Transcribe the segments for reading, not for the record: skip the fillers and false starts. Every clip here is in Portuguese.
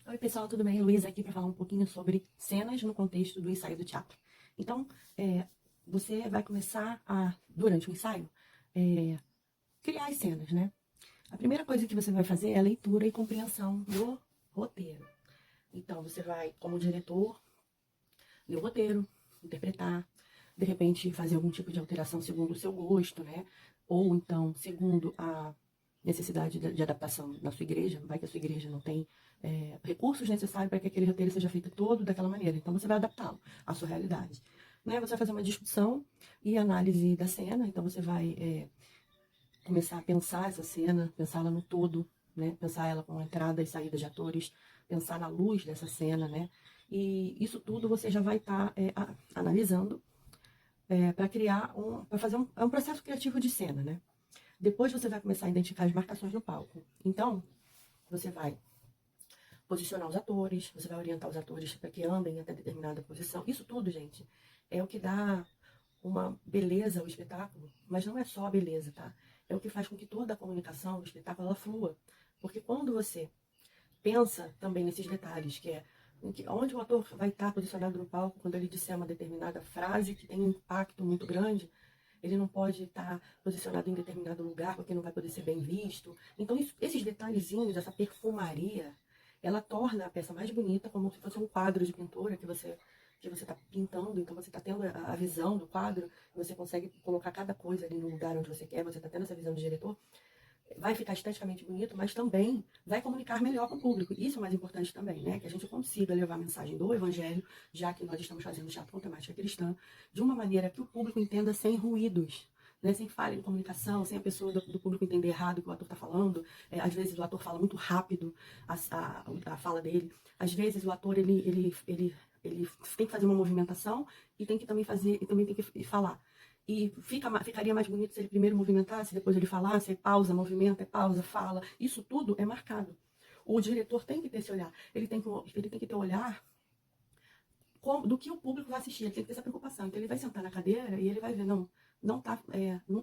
Oi pessoal, tudo bem? Luísa aqui para falar um pouquinho sobre cenas no contexto do ensaio do teatro. Então, você vai começar durante o ensaio, é, criar as cenas, né? A primeira coisa que você vai fazer é a leitura e compreensão do roteiro. Então, você vai, como diretor, ler o roteiro, interpretar, de repente fazer algum tipo de alteração segundo o seu gosto, né? Ou então, segundo a necessidade de adaptação na sua igreja, vai que a sua igreja não tem recursos necessários para que aquele roteiro seja feito todo daquela maneira. Então você vai adaptá-lo à sua realidade. Né? Você vai fazer uma discussão e análise da cena, então você vai começar a pensar essa cena, pensá-la no todo, né? Pensar ela com entrada e saída de atores, pensar na luz dessa cena, né? E isso tudo você já vai estar analisando para criar para fazer um processo criativo de cena, né? Depois você vai começar a identificar as marcações no palco. Então, você vai posicionar os atores, você vai orientar os atores para que andem até determinada posição. Isso tudo, gente, é o que dá uma beleza ao espetáculo, mas não é só a beleza, tá? É o que faz com que toda a comunicação do espetáculo ela flua. Porque quando você pensa também nesses detalhes, que é onde o ator vai estar posicionado no palco quando ele disser uma determinada frase que tem um impacto muito grande, ele não pode estar posicionado em determinado lugar porque não vai poder ser bem visto. Então, esses detalhezinhos, essa perfumaria, ela torna a peça mais bonita, como se fosse um quadro de pintura que você está pintando, então você está tendo a visão do quadro, você consegue colocar cada coisa ali no lugar onde você quer, você está tendo essa visão de diretor, vai ficar esteticamente bonito, mas também vai comunicar melhor com o público. Isso é o mais importante também, né? Que a gente consiga levar a mensagem do Evangelho, já que nós estamos fazendo teatro com temática cristã, de uma maneira que o público entenda sem ruídos. Né, sem falha de comunicação, sem a pessoa do público entender errado o que o ator está falando. Às vezes o ator fala muito rápido a fala dele. Às vezes o ator ele tem que fazer uma movimentação e tem que também fazer e também tem que falar. E ficaria mais bonito se ele primeiro movimentasse, depois ele falasse, aí pausa, movimenta, pausa, fala. Isso tudo é marcado. O diretor tem que ter esse olhar. Ele tem que ter o olhar do que o público vai assistir. Ele tem que ter essa preocupação. Então ele vai sentar na cadeira e ele vai ver, não tá,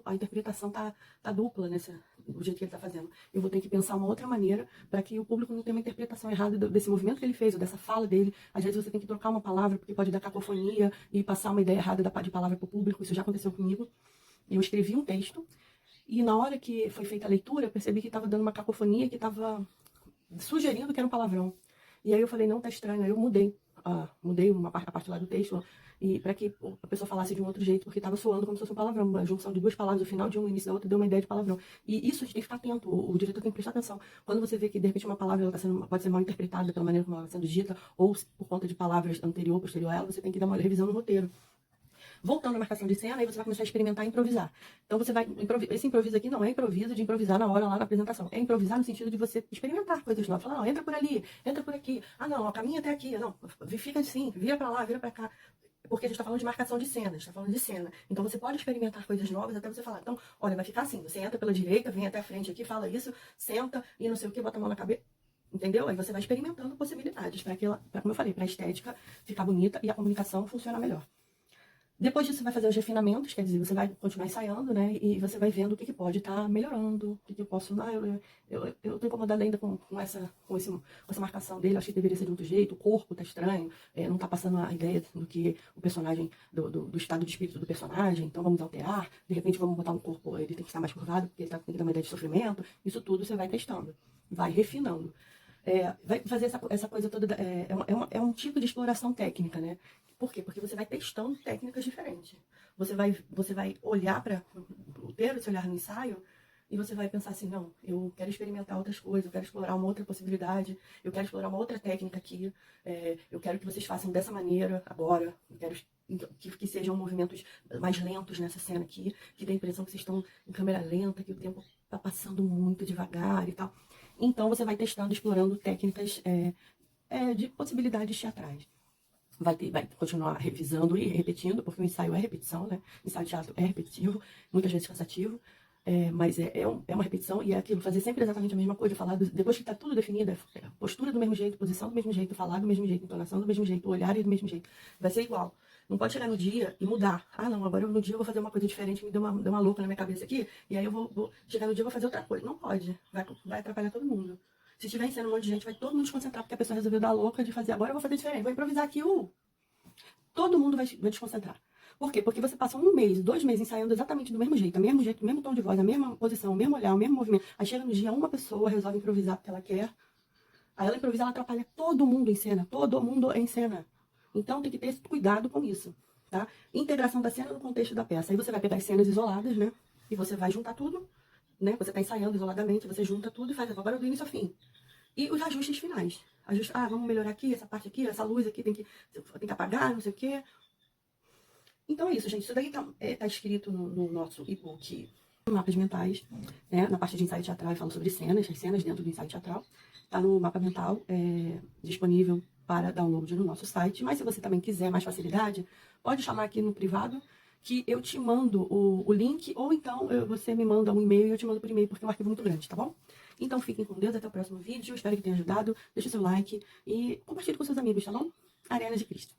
a interpretação tá dupla do jeito que ele está fazendo. Eu vou ter que pensar uma outra maneira para que o público não tenha uma interpretação errada desse movimento que ele fez, ou dessa fala dele. Às vezes você tem que trocar uma palavra, porque pode dar cacofonia e passar uma ideia errada de palavra para o público. Isso já aconteceu comigo. Eu escrevi um texto e na hora que foi feita a leitura, eu percebi que estava dando uma cacofonia, que estava sugerindo que era um palavrão. E aí eu falei, não, tá estranho. Aí eu mudei a parte lá do texto e para que a pessoa falasse de um outro jeito, porque estava soando como se fosse um palavrão, uma junção de duas palavras, o final de uma, o início da outra, deu uma ideia de palavrão. E isso tem que ficar atento, o diretor tem que prestar atenção. Quando você vê que de repente uma palavra pode ser mal interpretada pela maneira como ela está sendo dita, ou por conta de palavras anterior ou posterior a ela, você tem que dar uma revisão no roteiro. Voltando à marcação de cena, aí você vai começar a experimentar e improvisar. Então você vai esse improviso aqui não é improviso de improvisar na hora lá na apresentação. É improvisar no sentido de você experimentar coisas novas. Falar, não, entra por ali, entra por aqui. Ah, não, caminha até aqui. Não, fica assim, vira pra lá, vira pra cá. Porque a gente está falando de marcação de cena, a gente está falando de cena. Então você pode experimentar coisas novas até você falar. Então, olha, vai ficar assim, você entra pela direita, vem até a frente aqui, fala isso, senta e não sei o que, bota a mão na cabeça. Entendeu? Aí você vai experimentando possibilidades para como eu falei, para a estética ficar bonita e a comunicação funcionar melhor. Depois disso, você vai fazer os refinamentos, quer dizer, você vai continuar ensaiando, né? E você vai vendo o que pode estar melhorando, o que eu posso. Eu tô incomodada ainda com essa marcação dele, acho que deveria ser de outro jeito, o corpo tá estranho, não tá passando a ideia do que o personagem, do estado de espírito do personagem, então vamos alterar, de repente vamos botar um corpo, ele tem que estar mais curvado, porque ele tem que dar uma ideia de sofrimento, isso tudo você vai testando, vai refinando. Vai fazer essa coisa toda. É um tipo de exploração técnica, né? Por quê? Porque você vai testando técnicas diferentes. Você vai olhar para ter esse olhar no ensaio e você vai pensar assim, não, eu quero experimentar outras coisas, eu quero explorar uma outra possibilidade, eu quero explorar uma outra técnica aqui, eu quero que vocês façam dessa maneira agora, eu quero que sejam movimentos mais lentos nessa cena aqui, que dê a impressão que vocês estão em câmera lenta, que o tempo está passando muito devagar e tal. Então você vai testando, explorando técnicas de possibilidades teatrais. Vai continuar revisando e repetindo, porque o ensaio é repetição, né? O ensaio de teatro é repetitivo, muitas vezes cansativo, mas é uma repetição e é aquilo, fazer sempre exatamente a mesma coisa, falar depois que está tudo definido, postura do mesmo jeito, posição do mesmo jeito, falar do mesmo jeito, entonação do mesmo jeito, olhar do mesmo jeito, vai ser igual. Não pode chegar no dia e mudar. Ah, não, agora no dia eu vou fazer uma coisa diferente, me deu uma louca na minha cabeça aqui, e aí eu vou chegar no dia e vou fazer outra coisa. Não pode, vai atrapalhar todo mundo. Se estiver em cena um monte de gente, vai todo mundo desconcentrar, porque a pessoa resolveu dar louca de fazer agora, eu vou fazer diferente, vou improvisar aqui, todo mundo vai desconcentrar. Por quê? Porque você passa 1 mês, 2 meses ensaiando exatamente do mesmo jeito, o mesmo tom de voz, a mesma posição, o mesmo olhar, o mesmo movimento. Aí chega no dia, uma pessoa resolve improvisar porque ela quer. Aí ela improvisa, ela atrapalha todo mundo em cena, todo mundo em cena. Então tem que ter esse cuidado com isso, tá? Integração da cena no contexto da peça. Aí você vai pegar as cenas isoladas, né? E você vai juntar tudo, né? Você tá ensaiando isoladamente, você junta tudo e faz agora do início ao fim. E os ajustes finais. Vamos melhorar aqui, essa parte aqui, essa luz aqui tem que apagar, não sei o quê. Então é isso, gente. Isso daí tá escrito no nosso e-book Mapas Mentais, né? Na parte de ensaio teatral eu falo sobre cenas, as cenas dentro do ensaio teatral. Tá no Mapa Mental, disponível para download no nosso site. Mas se você também quiser mais facilidade, pode chamar aqui no privado, que eu te mando o link, ou então você me manda um e-mail e eu te mando por e-mail, porque é um arquivo muito grande, tá bom? Então fiquem com Deus, até o próximo vídeo. Espero que tenha ajudado. Deixe o seu like e compartilhe com seus amigos, tá bom? Arena de Cristo.